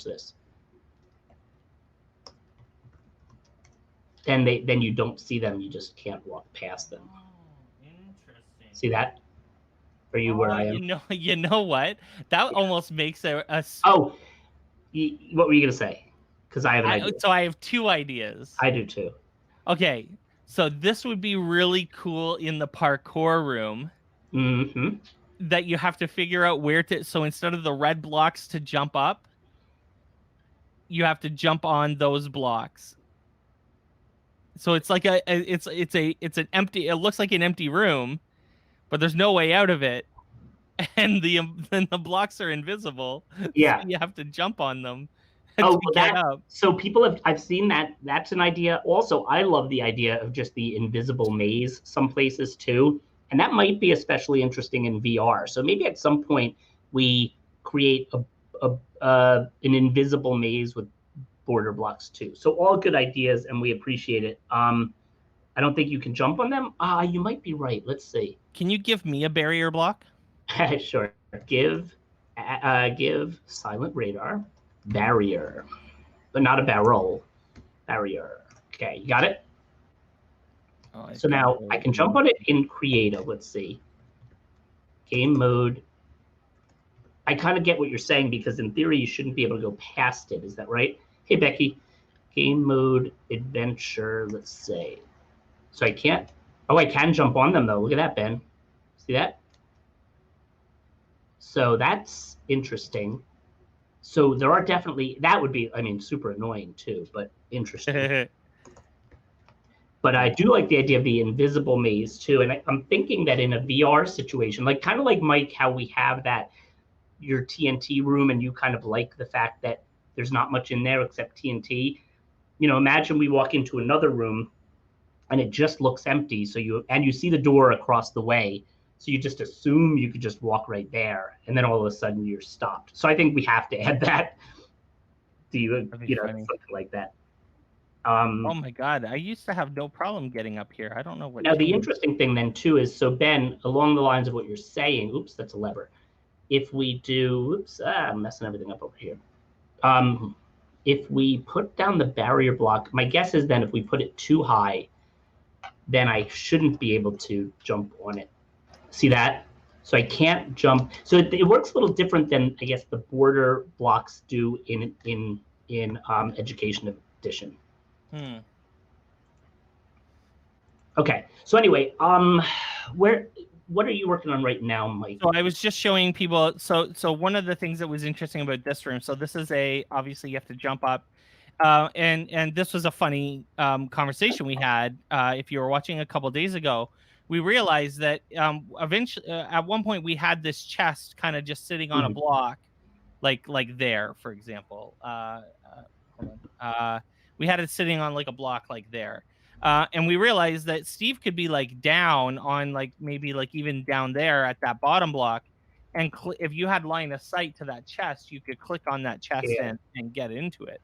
this. Then you don't see them. You just can't walk past them. Oh, interesting. See that? Are you where I am? You know what? That almost makes a. Oh, what were you gonna say? Because I have an idea. So I have two ideas. I do too. Okay, so this would be really cool in the parkour room. Mm-hmm. That you have to figure out where to. So instead of the red blocks to jump up, you have to jump on those blocks. So it's like it's an empty. It looks like an empty room, but there's no way out of it, and the blocks are invisible. Yeah. So you have to jump on them Oh, to get up. So I've seen that. That's an idea. Also, I love the idea of just the invisible maze some places too. And that might be especially interesting in VR. So maybe at some point we create an invisible maze with border blocks too. So all good ideas, and we appreciate it. I don't think you can jump on them. You might be right. Let's see. Can you give me a barrier block? Sure. Give silent radar barrier, but not a barrel. Barrier. Okay, you got it? Oh, so now I can jump on it in creative. Let's see. Game mode. I kind of get what you're saying, because in theory you shouldn't be able to go past it. Is that right? Hey, Becky. Game mode adventure. Let's say. So I can't. Oh, I can jump on them though. Look at that, Ben. See that? So that's interesting. So there are definitely, that would be, I mean, super annoying too, but interesting. But I do like the idea of the invisible maze too. And I'm thinking that in a VR situation, like kind of like Mike, how we have that, your TNT room, and you kind of like the fact that there's not much in there except TNT. You know, imagine we walk into another room and it just looks empty. So you see the door across the way. So you just assume you could just walk right there, and then all of a sudden you're stopped. So I think we have to add that. Do you know, something like that? Oh my God, I used to have no problem getting up here. I don't know what. Now the interesting thing then too is, so Ben, along the lines of what you're saying, oops, that's a lever. If we do, oops, I'm messing everything up over here. If we put down the barrier block, my guess is then if we put it too high, then I shouldn't be able to jump on it. See that? So I can't jump. So it works a little different than, I guess, the border blocks do in Education Edition. Okay. So anyway, what are you working on right now, Mike? So I was just showing people. So one of the things that was interesting about this room. So this is obviously you have to jump up. And this was a funny conversation we had. If you were watching a couple days ago, we realized that eventually, at one point, we had this chest kind of just sitting on a block, like there, for example. We had it sitting on like a block like there. And we realized that Steve could be like down on like maybe like even down there at that bottom block. And if you had line of sight to that chest, you could click on that chest and get into it.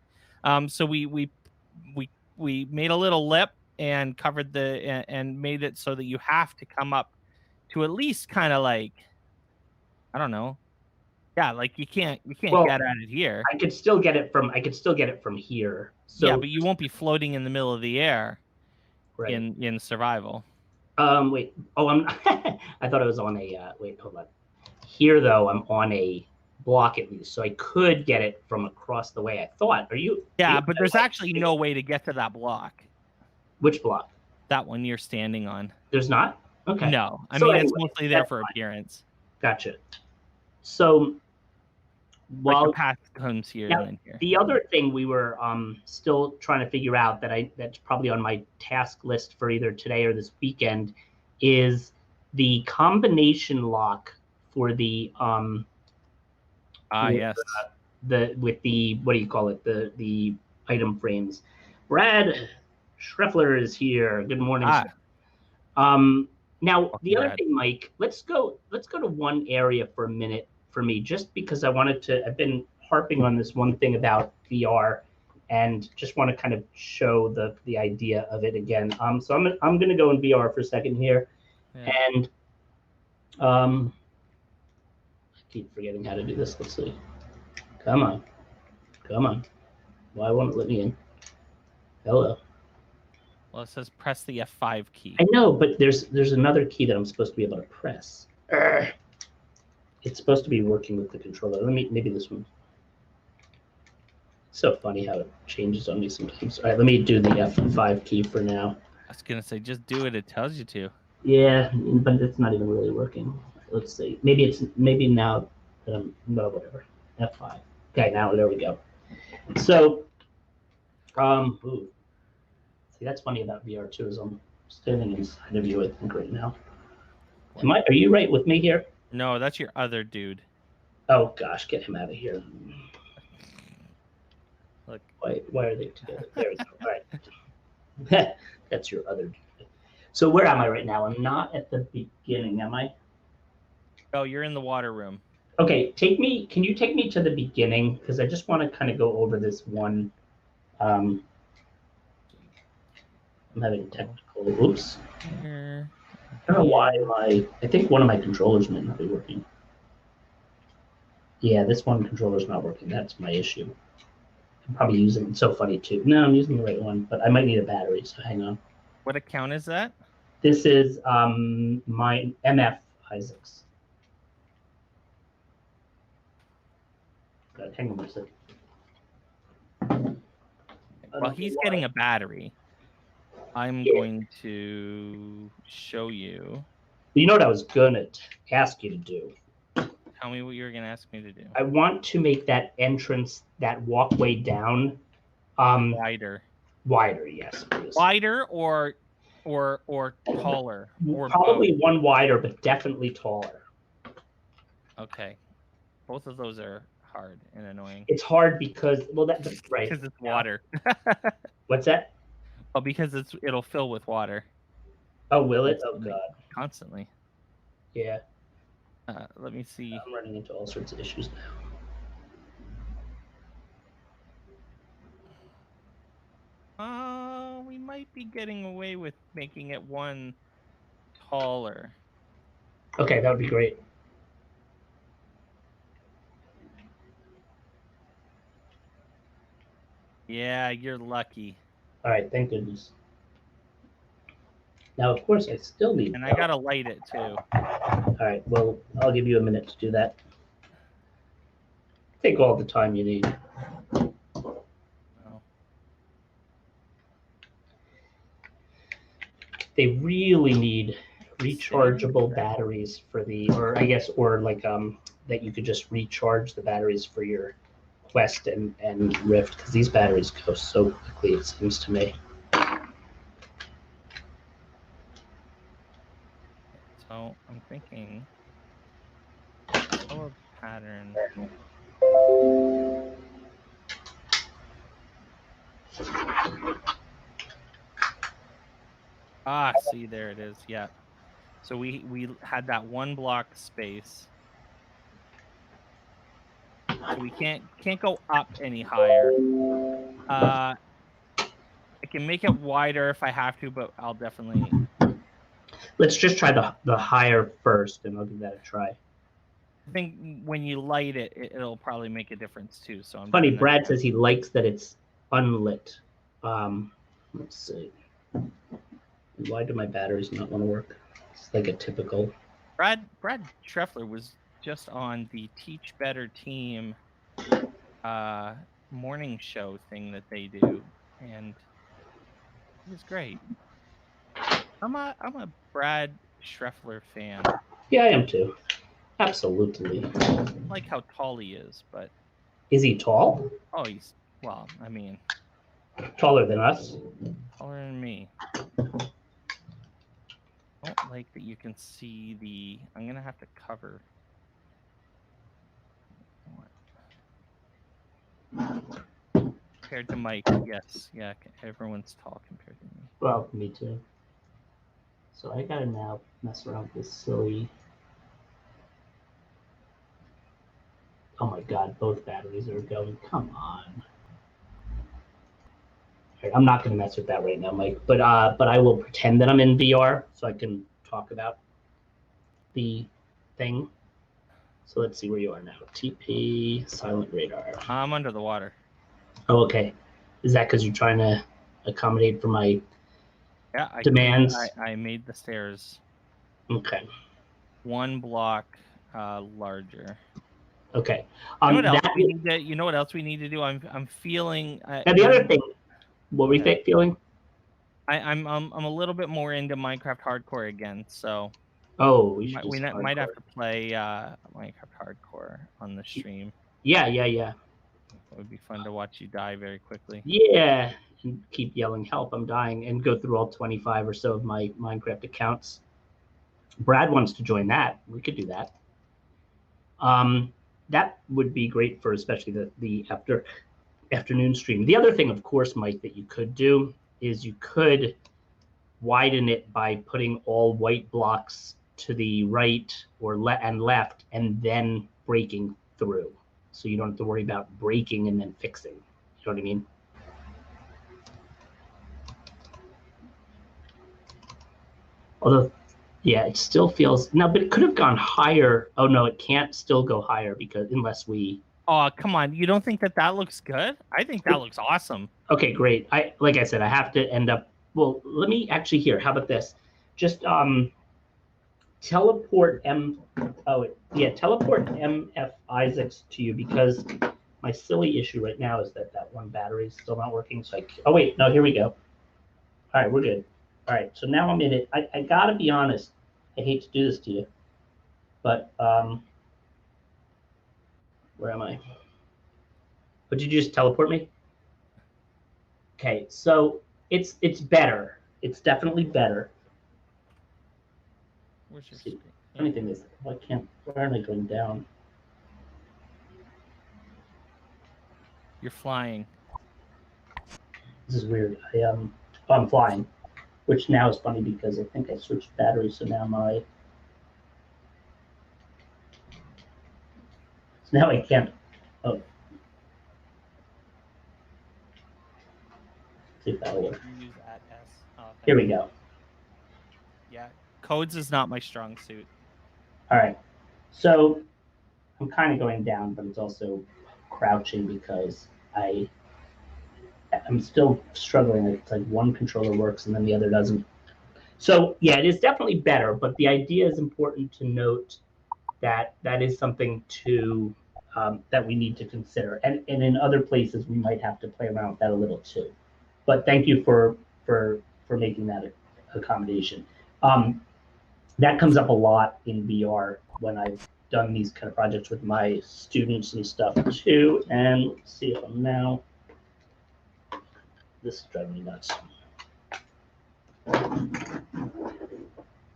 So we made a little lip and covered and made it so that you have to come up to at least kind of like, I don't know. Yeah, like you can't get at it here. I could still get it from here. So yeah, but you won't be floating in the middle of the air in survival. Wait. Oh, I'm I thought I was on a wait, hold on. Here though, I'm on a block at least, so I could get it from across the way. I thought. Are you? Yeah, but there's actually no way to get to that block. Which block? That one you're standing on. There's not? Okay. No, I mean it's mostly there for appearance. Gotcha. So while the path comes here and then here. The other thing we were still trying to figure out that's probably on my task list for either today or this weekend is the combination lock for the yes. With the, what do you call it? The item frames. Brad Schreffler is here. Good morning. Now the other thing, Mike, let's go to one area for a minute for me, just because I've been harping on this one thing about VR and just want to kind of show the idea of it again. So I'm going to go in VR for a second here. And I keep forgetting how to do this. Let's see. Come on. Come on. Why won't it let me in? Hello. Well, it says press the F5 key. I know, but there's another key that I'm supposed to be able to press. It's supposed to be working with the controller. Maybe this one. So funny how it changes on me sometimes. All right, let me do the F5 key for now. I was gonna say just do it. It tells you to. Yeah, but it's not even really working. Let's see. Maybe now that I'm no whatever. F5. Okay, now there we go. So, ooh. See, that's funny about VR too. Is I'm standing inside of you, I think, right now. Are you right with me here? No, that's your other dude. Oh gosh, get him out of here. Look. Why are they together? There we go. All right. That's your other dude. So where am I right now? I'm not at the beginning, am I? Oh, you're in the water room. Okay, can you take me to the beginning? Because I just want to kind of go over this one. I'm having technical, oops. I don't know why I think one of my controllers might not be working. Yeah, this one controller's not working. That's my issue. I'm probably using, it's so funny too. No, I'm using the right one, but I might need a battery, so hang on. What account is that? This is my MF Isaacs. Hang on a second. While he's getting a battery, I'm going to show you. You know what I was gonna ask you to do? Tell me what you were gonna ask me to do. I want to make that entrance, that walkway down, wider. Wider, yes, please. Wider or taller? Or probably both. One wider, but definitely taller. Okay, both of those are hard and annoying. It's hard because, well, that's right. Because it's water. What's that? Oh, because it'll fill with water. Oh, will it? Oh, God. Constantly. Yeah. Let me see. I'm running into all sorts of issues now. We might be getting away with making it one taller. Okay, that would be great. Yeah, you're lucky. All right, thank goodness. Now, of course, I still need. And I gotta light it too. All right, well, I'll give you a minute to do that. Take all the time you need. They really need rechargeable batteries for the, or I guess, or like that you could just recharge the batteries for your Quest and Rift, because these batteries go so quickly, it seems to me. So I'm thinking color pattern. Ah, see, there it is. Yeah. So we had that one block space. So we can't go up any higher. I can make it wider if I have to, but I'll definitely. Let's just try the higher first, and I'll give that a try. I think when you light it, it'll probably make a difference too. So I'm funny. Brad says he likes that it's unlit. Let's see. Why do my batteries not want to work? It's like a typical. Brad Treffler was just on the Teach Better Team morning show thing that they do, and it was great. I'm a Brad Treffler fan. Yeah, I am too. Absolutely. I like how tall he is, but is he tall? Oh, he's I mean, taller than us. Taller than me. I don't like that you can see the. I'm gonna have to cover. Compared to Mike, yes, yeah, everyone's tall compared to me. Well, me too. So I gotta now mess around with this silly. Oh my God, both batteries are going. Come on. Right, I'm not gonna mess with that right now, Mike. But I will pretend that I'm in VR so I can talk about the thing. So let's see where you are now. TP, silent radar. I'm under the water. Oh, okay. Is that because you're trying to accommodate for my demands? I made the stairs Okay. 1 block larger. Okay. You know what else we need to? You know what else we need to do? I'm feeling. And the other thing, what were you feeling? I'm a little bit more into Minecraft Hardcore again, so. Oh, we might have to play Minecraft Hardcore on the stream. Yeah. It would be fun to watch you die very quickly. Yeah, and keep yelling help, I'm dying, and go through all 25 or so of my Minecraft accounts. Brad wants to join that. We could do that. That would be great for especially the afternoon stream. The other thing, of course, Mike, that you could do is you could widen it by putting all white blocks to the right or left, and then breaking through. So you don't have to worry about breaking and then fixing. You know what I mean? Although, yeah, it still feels no, but it could have gone higher. Oh no, it can't still go higher because unless we. Oh, come on! You don't think that looks good? I think that looks awesome. Okay, great. Like I said, I have to end up. Well, let me actually here. How about this? Just teleport teleport MF Isaacs to you, because my silly issue right now is that one battery is still not working. So oh wait, no, here we go. All right, we're good. All right, so now I'm in it. I gotta be honest. I hate to do this to you, but where am I? But did you just teleport me? Okay, so it's better. It's definitely better. Where's your screen? Funny thing is, why aren't I going down? You're flying. This is weird. I'm flying, which now is funny because I think I switched batteries, so now now I can't. Oh, see if that'll work. You use @s. Oh, okay. Here we go. Yeah, codes is not my strong suit. All right, so I'm kind of going down, but it's also crouching because I'm still struggling. It's like one controller works and then the other doesn't. So yeah, it is definitely better, but the idea is important to note that is something to that we need to consider, and in other places we might have to play around with that a little too. But thank you for making that accommodation. That comes up a lot in VR when I've done these kind of projects with my students and stuff too. And let's see if I'm now. This is driving me nuts. All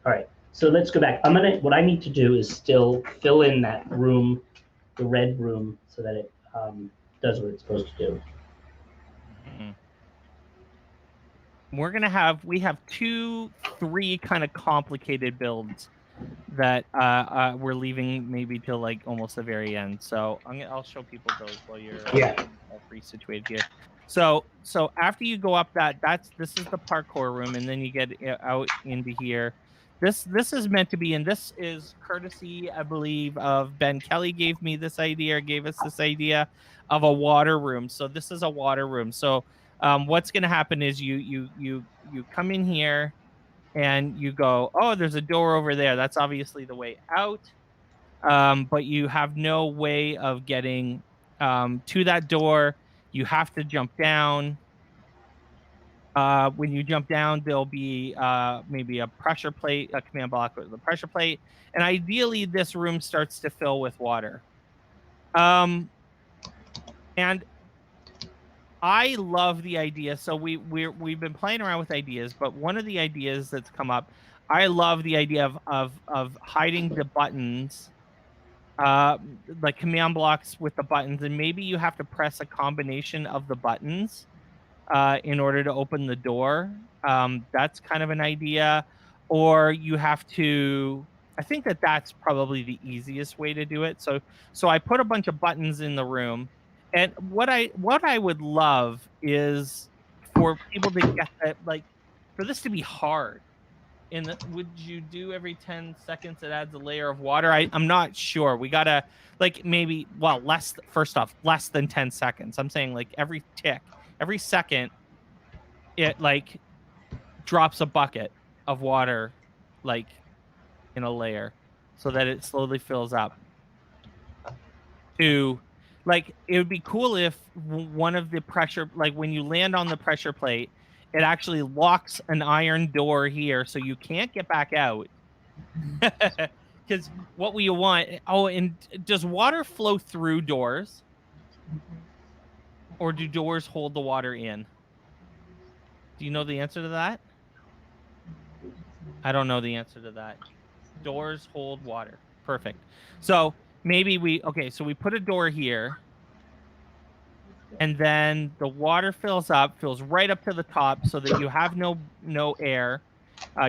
right, so let's go back. What I need to do is still fill in that room, the red room, so that it does what it's supposed to do. Mm-hmm. We have 2-3 kind of complicated builds that we're leaving maybe till like almost the very end. So I'll show people those while you're all pre-situated here. So after you go up this is the parkour room, and then you get out into here. This is meant to be, and this is courtesy, I believe, of Ben Kelly gave us this idea of a water room. So this is a water room. So what's going to happen is you come in here and you go, oh, there's a door over there. That's obviously the way out. But you have no way of getting to that door. You have to jump down. When you jump down, there'll be maybe a pressure plate, a command block with a pressure plate. And ideally, this room starts to fill with water. And I love the idea. So we've been playing around with ideas, but one of the ideas that's come up, I love the idea of hiding the buttons, like command blocks with the buttons, and maybe you have to press a combination of the buttons in order to open the door. That's kind of an idea. Or you have to, I think that's probably the easiest way to do it. So I put a bunch of buttons in the room. And what I would love is for people to get that, like, for this to be hard. would you do every 10 seconds it adds a layer of water? I'm not sure. We gotta like maybe first off, less than 10 seconds. I'm saying like every tick, every second, it like drops a bucket of water like in a layer so that it slowly fills up. To like it would be cool if one of the pressure, like when you land on the pressure plate, it actually locks an iron door here so you can't get back out. Because what we want, and does water flow through doors, or do doors hold the water in? Do you know the answer to that? I don't know the answer to that. Doors hold water. Perfect. So maybe so we put a door here, and then the water fills right up to the top so that you have no air.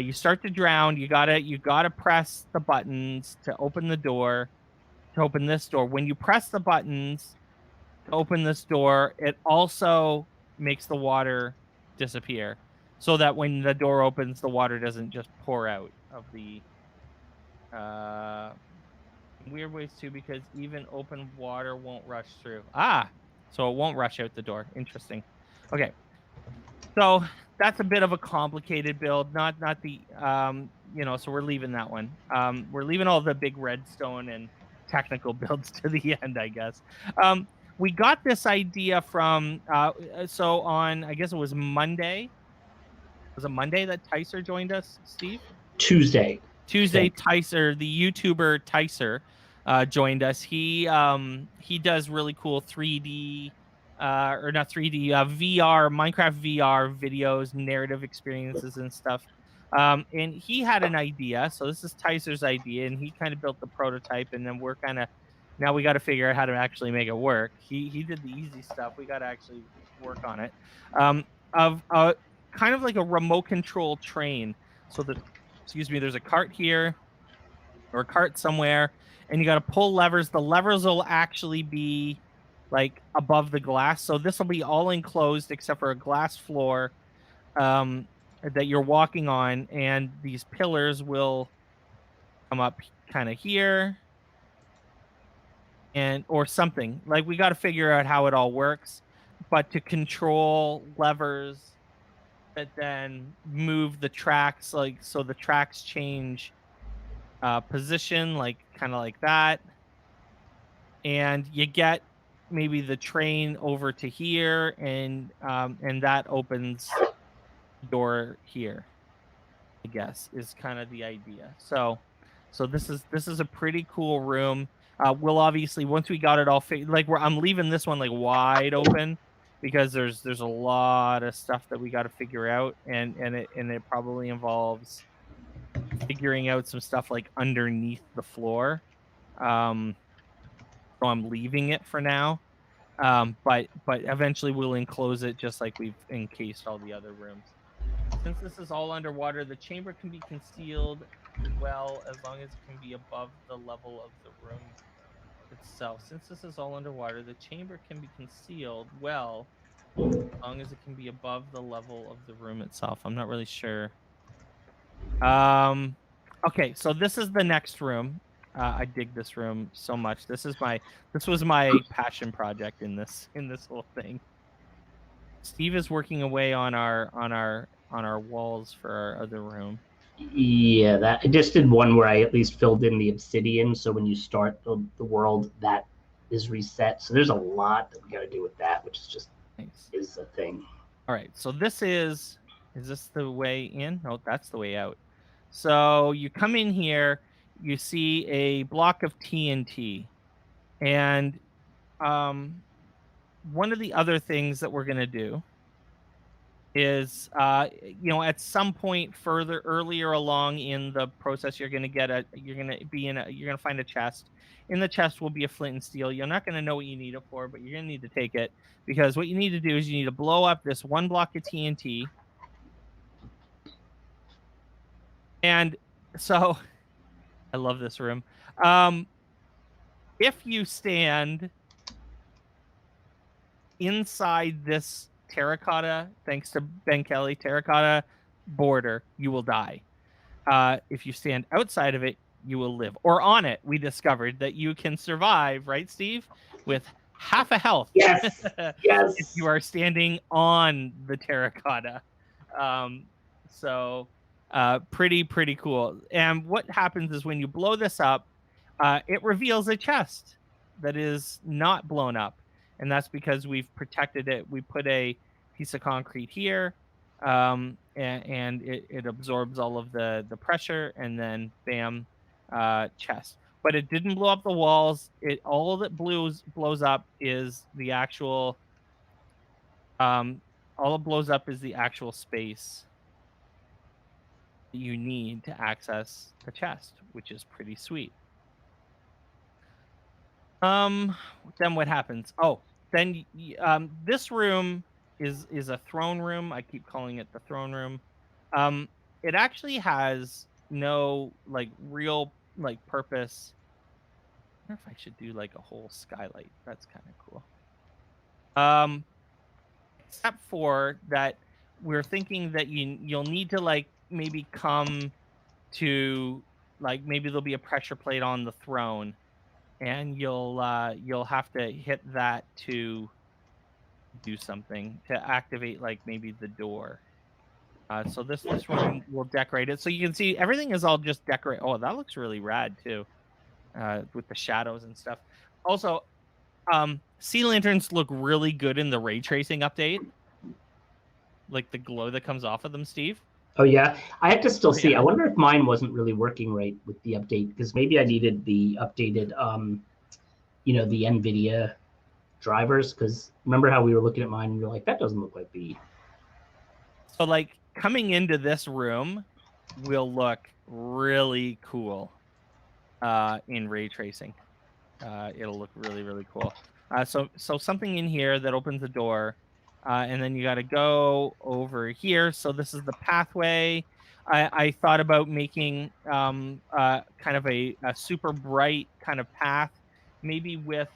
You start to drown. You gotta press the buttons to open the door, to open this door. When you press the buttons to open this door, it also makes the water disappear so that when the door opens, the water doesn't just pour out of the weird ways too, because even open water won't rush through. So it won't rush out the door. Interesting. Okay. So that's a bit of a complicated build. Not the so we're leaving that one. We're leaving all the big redstone and technical builds to the end, I guess. We got this idea from so on, I guess it was Monday. Was it Monday that Tyser joined us, Steve? Tuesday, Tyser, the YouTuber Tyser, joined us. He does really cool 3D or not 3D VR, Minecraft VR videos, narrative experiences and stuff. And he had an idea. So this is Tyser's idea, and he kind of built the prototype, and then now we got to figure out how to actually make it work. He did the easy stuff. We got to actually work on it. Of kind of like a remote control train. So there's a cart here or a cart somewhere, and you got to pull levers. The levers will actually be like above the glass. So this will be all enclosed except for a glass floor that you're walking on, and these pillars will come up kind of here or something. Like we got to figure out how it all works, but to control levers that then move the tracks, like so the tracks change position, like kind of like that, and you get maybe the train over to here, and that opens the door here, I guess, is kind of the idea. So this is a pretty cool room. We'll obviously, once we got it all I'm leaving this one like wide open because there's a lot of stuff that we got to figure out, and it probably involves figuring out some stuff like underneath the floor. So I'm leaving it for now. But eventually we'll enclose it just like we've encased all the other rooms. Since this is all underwater, the chamber can be concealed well as long as it can be above the level of the room itself. Since this is all underwater, the chamber can be concealed well as long as it can be above the level of the room itself. I'm not really sure. Okay, so this is the next room. I dig this room so much. This was my passion project in this whole thing. Steve is working away on our walls for our other room. Yeah, that I just did one where I at least filled in the obsidian, so when you start the world, that is reset. So there's a lot that we got to do with that, which is just nice. Is a thing. All right, so this is this the way in? No, that's the way out. So you come in here, you see a block of TNT, and one of the other things that we're gonna do is at some point earlier along in the process, you're gonna find a chest. In the chest will be a flint and steel. You're not gonna know what you need it for, but you're gonna need to take it, because what you need to do is you need to blow up this one block of TNT. And so I love this room. If you stand inside this terracotta, thanks to Ben Kelly, terracotta border, you will die. If you stand outside of it, you will live. Or on it, we discovered that you can survive, right, Steve, with half a health. Yes. Yes. If you are standing on the terracotta. So pretty cool. And what happens is when you blow this up, it reveals a chest that is not blown up. And that's because we've protected it. We put a piece of concrete here, and it absorbs all of the pressure, and then bam, chest. But it didn't blow up the walls. It all that blows up is the actual all it blows up is the actual space that you need to access the chest, which is pretty sweet. Then what happens? Oh, then this room is a throne room. I keep calling it the throne room. It actually has no like real like purpose. I wonder if I should do like a whole skylight. That's kind of cool. Except for that we're thinking that you'll need to like maybe come to like maybe there'll be a pressure plate on the throne, and you'll have to hit that to do something to activate like maybe the door. So this room will decorate it, so you can see everything is all just decorate. Oh, that looks really rad too, with the shadows and stuff. Also, sea lanterns look really good in the ray tracing update, like the glow that comes off of them, Steve. Oh yeah, I have to still see. Yeah. I wonder if mine wasn't really working right with the update, because maybe I needed the updated, the NVIDIA drivers. Because remember how we were looking at mine and we were like, that doesn't look like the. So like coming into this room will look really cool in ray tracing. It'll look really cool. So something in here that opens the door, and then you got to go over here. So this is the pathway. I thought about making kind of a super bright kind of path, maybe with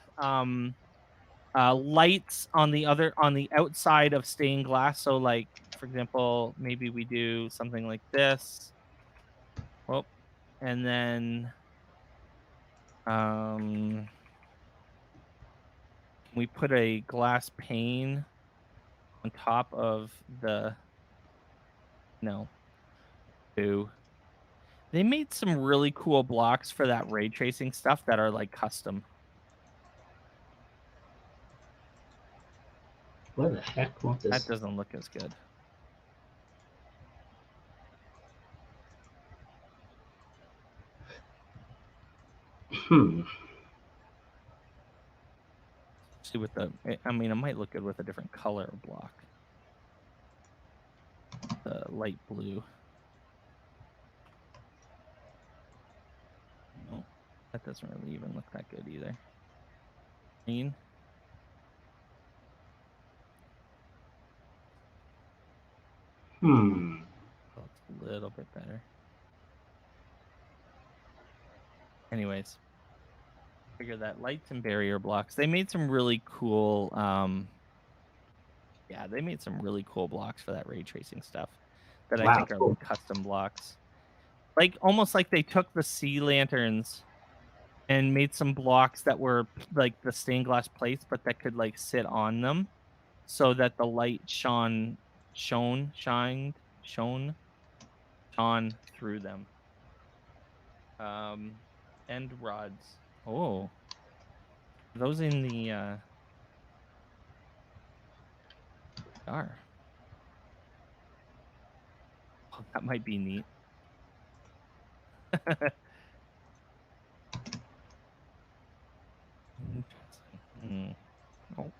lights on the outside of stained glass. So like for example, maybe we do something like this. Oh, and then we put a glass pane on top of the they made some really cool blocks for that ray tracing stuff that are like custom. What the heck won't this? That doesn't look as good. See with the, I mean, it might look good with a different color block. The light blue. No, that doesn't really even look that good either. Green. Oh, it's a little bit better. Anyways, figure that lights and barrier blocks. They made some really cool. Yeah, they made some really cool blocks for that ray tracing stuff that I think are cool. like custom blocks. Like almost like they took the sea lanterns and made some blocks that were like the stained glass plates, but that could like sit on them, so that the light shone through them. End rods. Oh, those in the are. Oh, that might be neat. Interesting. Oh.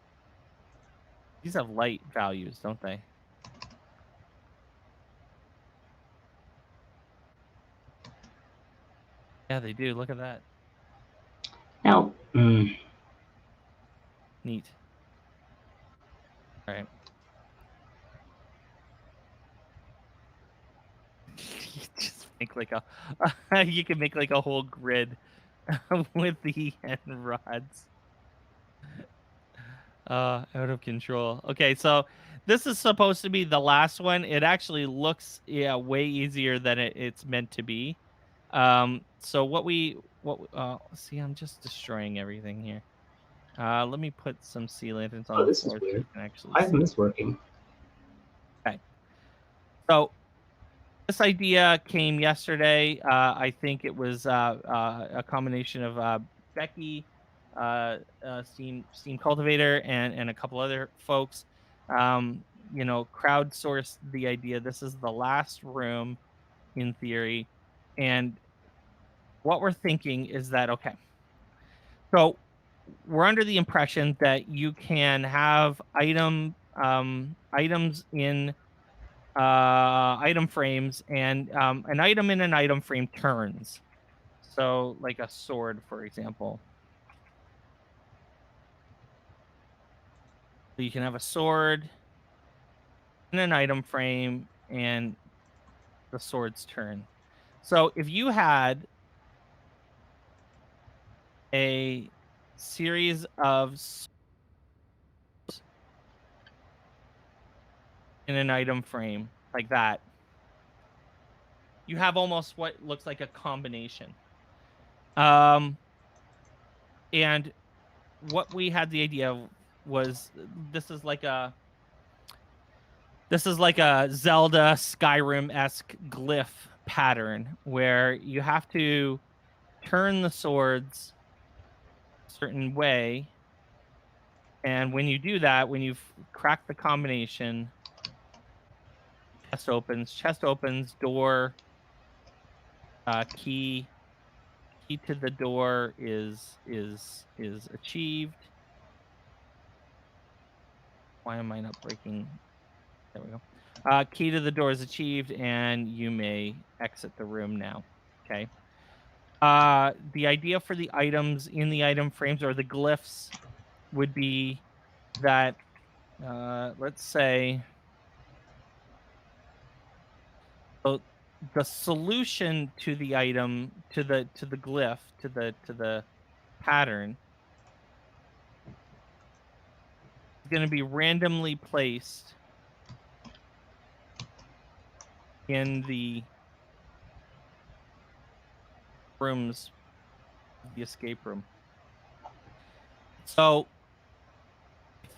These have light values, don't they? Yeah, they do. Look at that. Now, Neat. All right. You just make like a you can make like a whole grid with the end rods. Out of control. Okay, so this is supposed to be the last one. It actually looks way easier than it's meant to be. So see, I'm just destroying everything here. Let me put some sea lanterns on Oh, the this is floor so you weird. can actually Why see. isn't this working? Okay. So this idea came yesterday. I think it was a combination of Becky, Steam Cultivator, and a couple other folks. Crowdsourced the idea. This is the last room in theory, and what we're thinking is that okay. So we're under the impression that you can have items in item frames, and an item in an item frame turns. So, like a sword, for example. So you can have a sword in an item frame, and the swords turn. So if you had a series of in an item frame like that, you have almost what looks like a combination. And what we had the idea of was this is like a Zelda Skyrim-esque glyph pattern where you have to turn the swords a certain way. And when you do that, when you've cracked the combination, chest opens, door, key to the door is achieved. Why am I not breaking? There we go. Key to the door is achieved, and you may exit the room now. Okay. The idea for the items in the item frames or the glyphs would be that, let's say, so the solution to the item, to the glyph, to the pattern is going to be randomly placed in the rooms, the escape room. So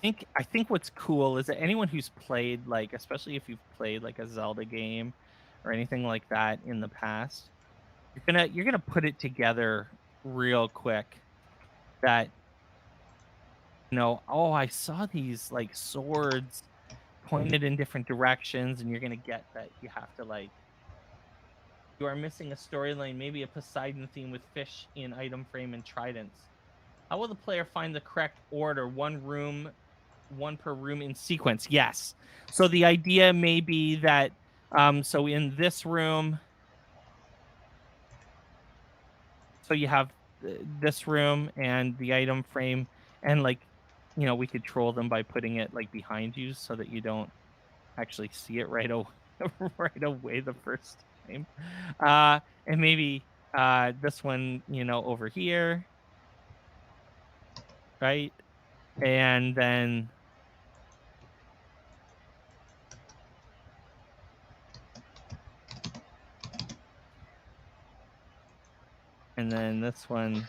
I think what's cool is that anyone who's played, like, especially if you've played like a Zelda game or anything like that in the past, you're gonna put it together real quick that, oh, I saw these like swords pointed in different directions, and you're gonna get that you have to, like, you are missing a storyline, maybe a Poseidon theme with fish in item frame and tridents. How will the player find the correct order? One per room in sequence. Yes. So the idea may be that, so in this room, so you have this room and the item frame, and, like, we could troll them by putting it like behind you so that you don't actually see it right away the first time. And maybe this one, over here, right? And then this one.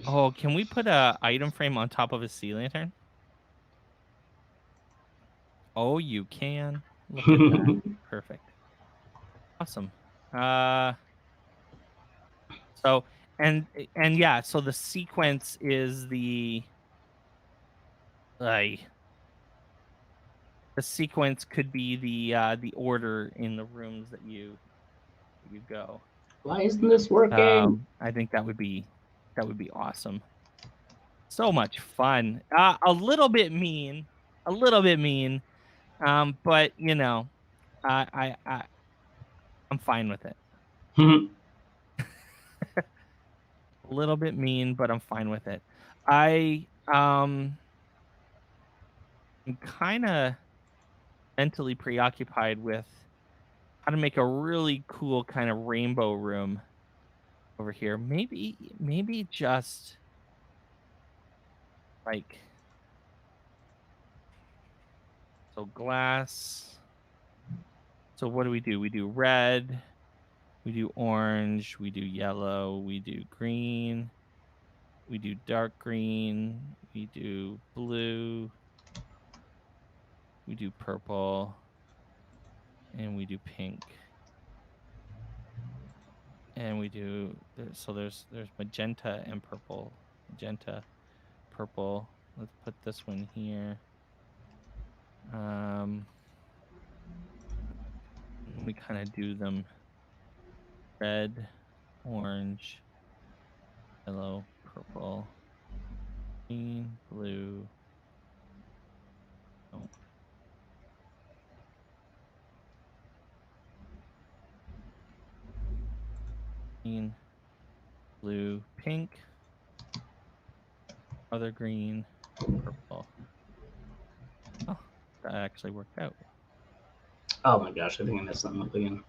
Oh, can we put a item frame on top of a sea lantern? Oh, you can. Look at that. Perfect. Awesome. So and yeah, so the sequence is the sequence could be the order in the rooms that you go. Why isn't this working? I think that would be awesome. So much fun. A little bit mean, but I'm fine with it. A little bit mean, but I'm fine with it. I'm kind of mentally preoccupied with how to make a really cool kind of rainbow room over here. Maybe just like, so glass. So what do? We do red, we do orange, we do yellow, we do green, we do dark green, we do blue, we do purple, and we do pink. And we do, so there's magenta and purple. Magenta, purple. Let's put this one here. We kind of do them red, orange, yellow, purple, green, blue. Oh. Green, blue, pink, other green, purple. Oh, that actually worked out. Oh my gosh, I think I messed something up again.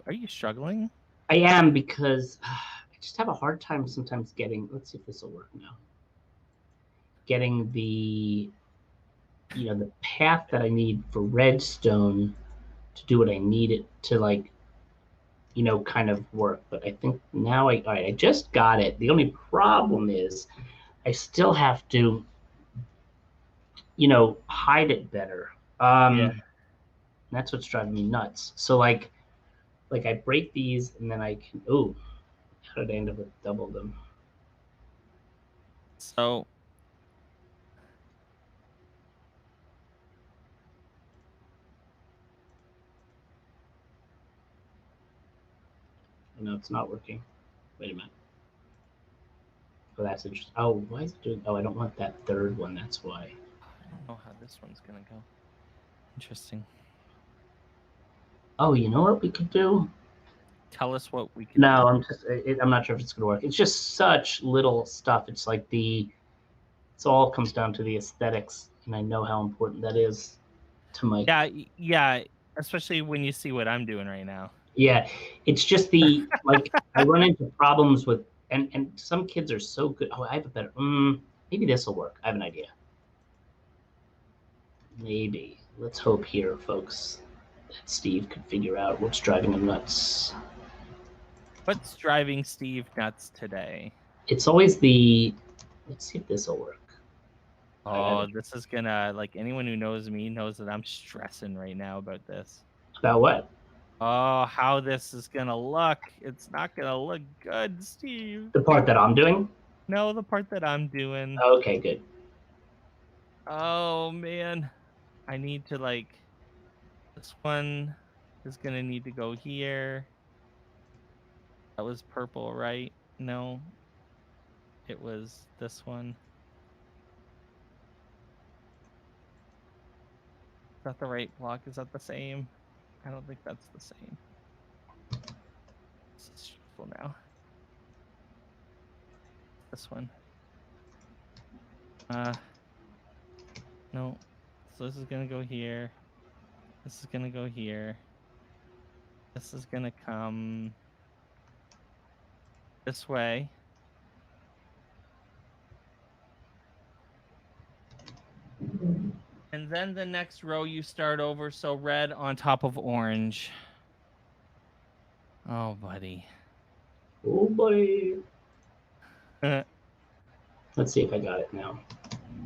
Are you struggling? I am, because I just have a hard time sometimes getting, let's see if this will work now. Getting the, the path that I need for redstone to do what I need it to, like, kind of work. But I think now all right, I just got it. The only problem is I still have to, hide it better. Yeah. That's what's driving me nuts. So like I break these and then I can, how did I end up with double them? So No, it's not working. Wait a minute. Oh, that's interesting. Oh, why is it doing? Oh, I don't want that third one. That's why. I don't know how this one's gonna go. Interesting. Oh, you know what we could do? Tell us what we can do. No, I'm not sure if it's gonna work. It's just such little stuff. It's like it's all comes down to the aesthetics, and I know how important that is to my. Yeah. Especially when you see what I'm doing right now. Yeah, it's just like I run into problems with, and some kids are so good. Oh, I have a better. Maybe this will work. I have an idea. Maybe. Let's hope here, folks, that Steve could figure out what's driving him nuts. What's driving Steve nuts today? It's always the. Let's see if this will work. Oh, this is gonna, like, anyone who knows me knows that I'm stressing right now about this. About what? Oh, how this is gonna look. It's not gonna look good, Steve. The part that I'm doing? No, the part that I'm doing. Okay, good. Oh, man. I need to, like, this one is gonna need to go here. That was purple, right? No. It was this one. Is that the right block? Is that the same? I don't think that's the same. This is stressful now. This one. No. So this is gonna go here. This is gonna go here. This is gonna come this way. And then the next row you start over, so red on top of orange. Oh, buddy. Oh, buddy. Let's see if I got it now.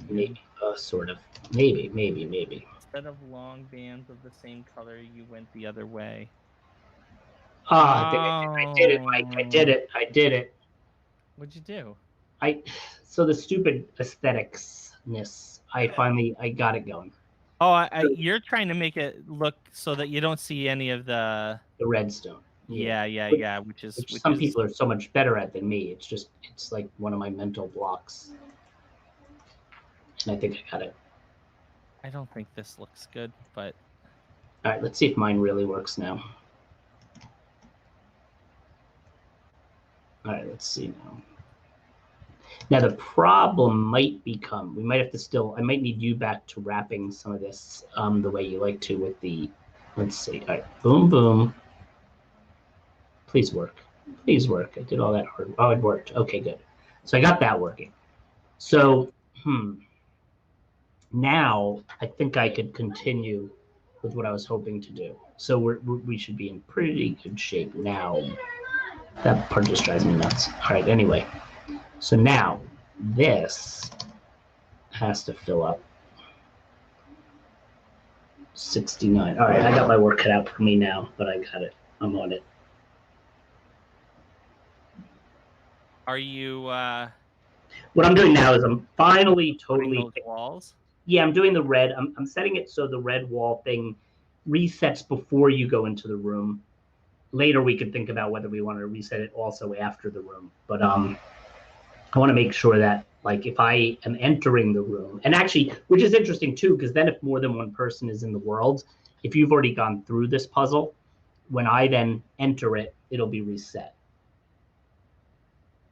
Maybe. Sort of. Maybe. Instead of long bands of the same color, you went the other way. I think I did it, Mike. I did it. What'd you do? So the stupid aestheticsness, I got it going. Oh, you're trying to make it look so that you don't see any of the redstone. Yeah. Which some people are so much better at than me. It's like one of my mental blocks. And I think I got it. I don't think this looks good, but. All right, let's see if mine really works now. All right, let's see now. Now the problem might become, we might have to I might need you back to wrapping some of this the way you like to with the, let's see. All right, boom, boom. Please work. I did all that hard. Oh, it worked. Okay, good. So I got that working. So, now I think I could continue with what I was hoping to do. So we should be in pretty good shape now. That part just drives me nuts. All right, anyway. So now this has to fill up 69. All right, I got my work cut out for me now, but I got it. I'm on it. Are you What I'm doing now is I'm finally totally those walls? Yeah, I'm doing the red. I'm setting it so the red wall thing resets before you go into the room. Later we could think about whether we want to reset it also after the room. But I want to make sure that, like, if I am entering the room, and actually, which is interesting too, because then if more than one person is in the world, if you've already gone through this puzzle, when I then enter it, it'll be reset.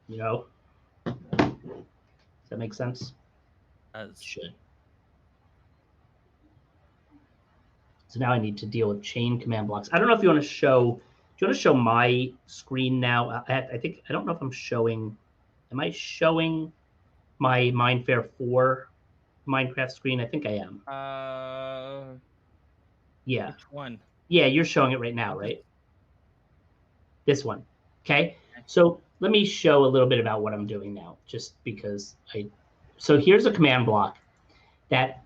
You know? Does that make sense? It should. So now I need to deal with chain command blocks. I don't know if you want to show. Do you want to show my screen now? I think I don't know if I'm showing. Am I showing my Mindfair 4 Minecraft screen? I think I am. Yeah. Which one? Yeah, you're showing it right now, right? This one. Okay. So let me show a little bit about what I'm doing now, just because so here's a command block that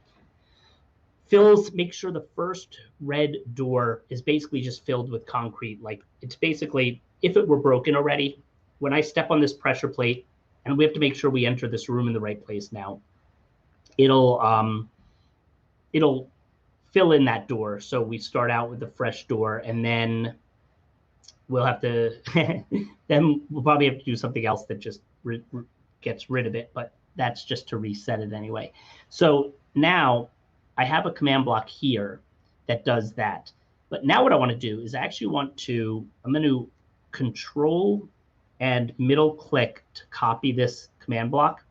make sure the first red door is basically just filled with concrete. Like, it's basically, if it were broken already, when I step on this pressure plate, and we have to make sure we enter this room in the right place now, it'll fill in that door. So we start out with a fresh door, and then we'll have to, then we'll probably have to do something else that just gets rid of it, but that's just to reset it anyway. So now I have a command block here that does that. But now what I want to do is I actually want to, I'm going to control and middle click to copy this command block.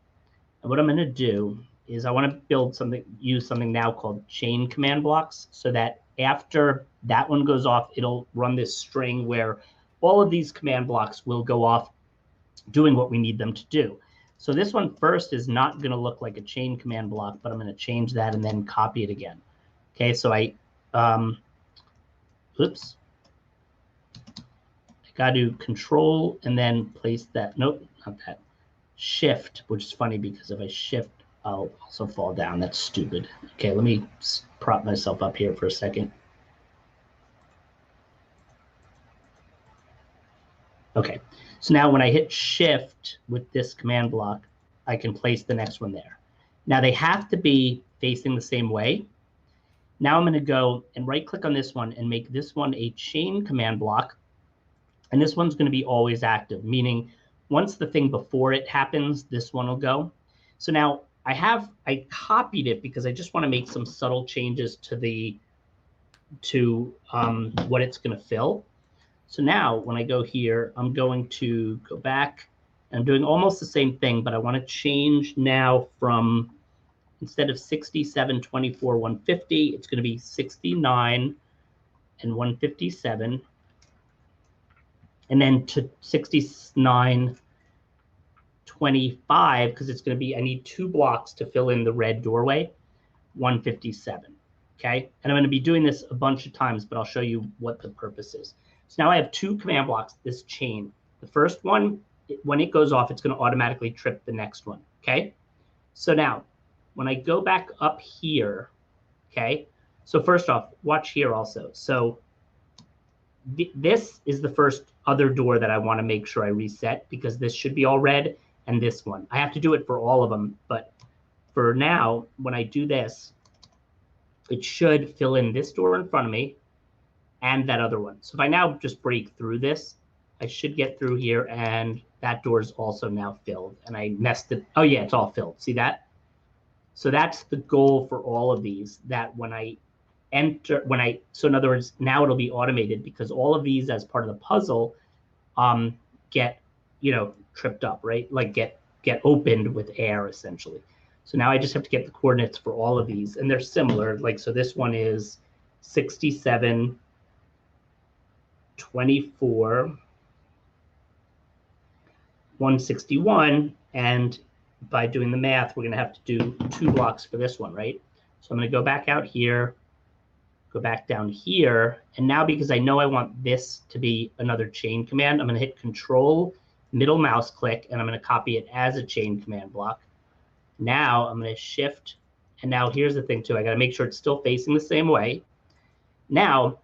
And what I'm going to do is I want to use something now called chain command blocks, so that after that one goes off, it'll run this string where all of these command blocks will go off doing what we need them to do. So this one first is not going to look like a chain command block, but I'm going to change that and then copy it again. Okay, so I got to control and then place that. Nope, not that. Shift, which is funny because if I shift, I'll also fall down. That's stupid. Okay, let me prop myself up here for a second. Okay, so now when I hit shift with this command block, I can place the next one there. Now they have to be facing the same way. Now I'm going to go and right click on this one and make this one a chain command block. And this one's going to be always active, meaning once the thing before it happens, this one will go. So now I copied it because I just want to make some subtle changes to what it's going to fill. So now when I go here, I'm going to go back. I'm doing almost the same thing, but I want to change now from, instead of 67, 24, 150, it's going to be 69 and 157. And then to 69, 25, because it's going to be, I need 2 blocks to fill in the red doorway, 157. Okay. And I'm going to be doing this a bunch of times, but I'll show you what the purpose is. So now I have 2 command blocks, this chain. The first one, when it goes off, it's going to automatically trip the next one. Okay. So now when I go back up here, okay. So first off, watch here also. So this is the first other door that I want to make sure I reset, because this should be all red, and this one. I have to do it for all of them, but for now, when I do this, it should fill in this door in front of me and that other one. So if I now just break through this, I should get through here, and that door is also now filled, and I messed it. Oh yeah, it's all filled. See that? So that's the goal for all of these, that when I enter, so in other words, now it'll be automated, because all of these as part of the puzzle get, tripped up, right? Like get opened with air essentially. So now I just have to get the coordinates for all of these, and they're similar. Like, so this one is 67, 24, 161, and by doing the math, we're going to have to do 2 blocks for this one, right? So I'm going to go back out here, go back down here, and now because I know I want this to be another chain command, I'm going to hit Control, middle mouse click, and I'm going to copy it as a chain command block. Now I'm going to Shift, and now here's the thing too, I got to make sure it's still facing the same way. Now,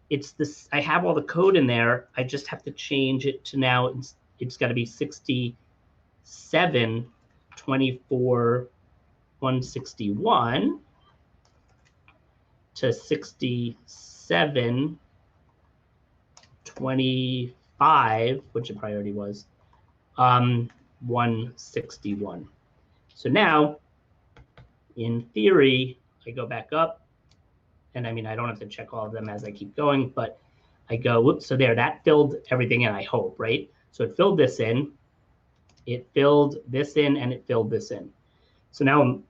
it's this, I have all the code in there, I just have to change it to now, it's got to be 67, 24, 161 to 67, 25, which the priority was, 161. So now, in theory, I go back up, and I mean, I don't have to check all of them as I keep going, but I go, whoops, so there, that filled everything in, I hope, right? So it filled this in, it filled this in, and it filled this in. So now I'm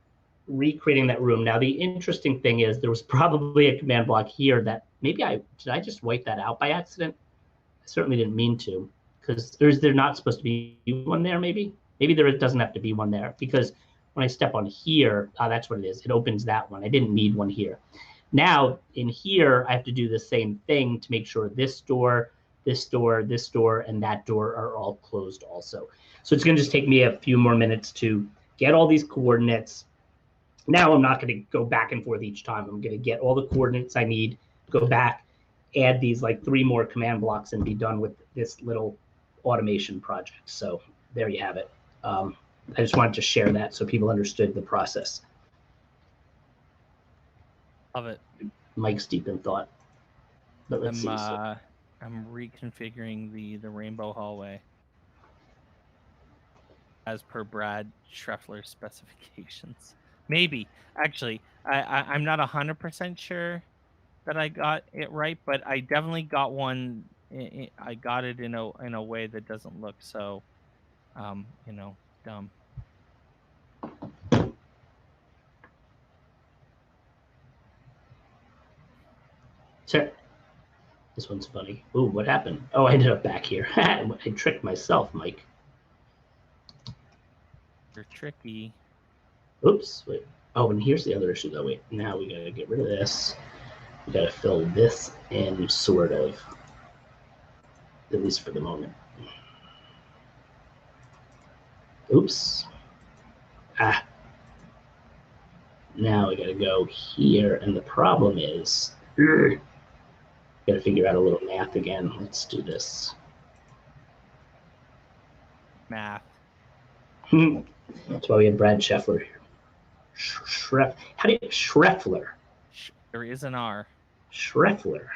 recreating that room. Now, the interesting thing is there was probably a command block here that maybe did I just wipe that out by accident? I certainly didn't mean to, because there's not supposed to be one there, maybe? Maybe there doesn't have to be one there, because when I step on here, that's what it is. It opens that one. I didn't need one here. Now, in here, I have to do the same thing to make sure this door, this door, this door, and that door are all closed also. So it's going to just take me a few more minutes to get all these coordinates. Now I'm not going to go back and forth each time. I'm going to get all the coordinates I need, go back, add these like 3 more command blocks, and be done with this little automation project. So there you have it. I just wanted to share that so people understood the process. Love it. Mike's deep in thought. But let's see. I'm reconfiguring the rainbow hallway as per Brad Schreffler's specifications. Maybe, actually, I'm not 100% sure that I got it right, but I definitely got one. I got it in a way that doesn't look so, dumb. Sure. This one's funny. Ooh, what happened? Oh, I ended up back here. I tricked myself, Mike. You're tricky. Oops, wait. Oh, and here's the other issue, though. Wait, now we gotta get rid of this. We gotta fill this in, sort of. At least for the moment. Oops. Now we gotta go here, and the problem is, gotta figure out a little math again. Let's do this. Math. That's why we have Brad Scheffler here. How do you Schreffler? There is an R. Schreffler.